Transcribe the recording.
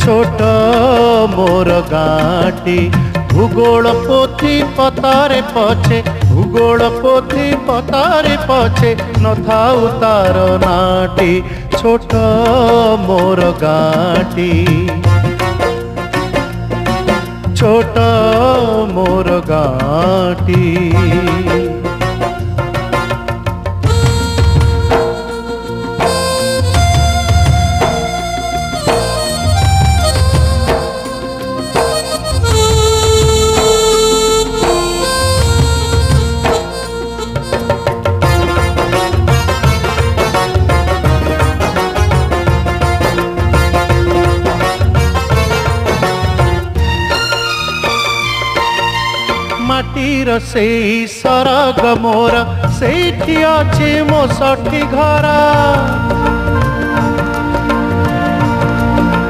छोट मोर गाँटी भूगोल पोथी पतारे पछे भूगोल पोथी पतारे पछे न थाउ तार नाटी छोट मोर गाँटी छोट मोर गाँटी। माटीर से सरग मोर सेठी अछि मो सठी घरा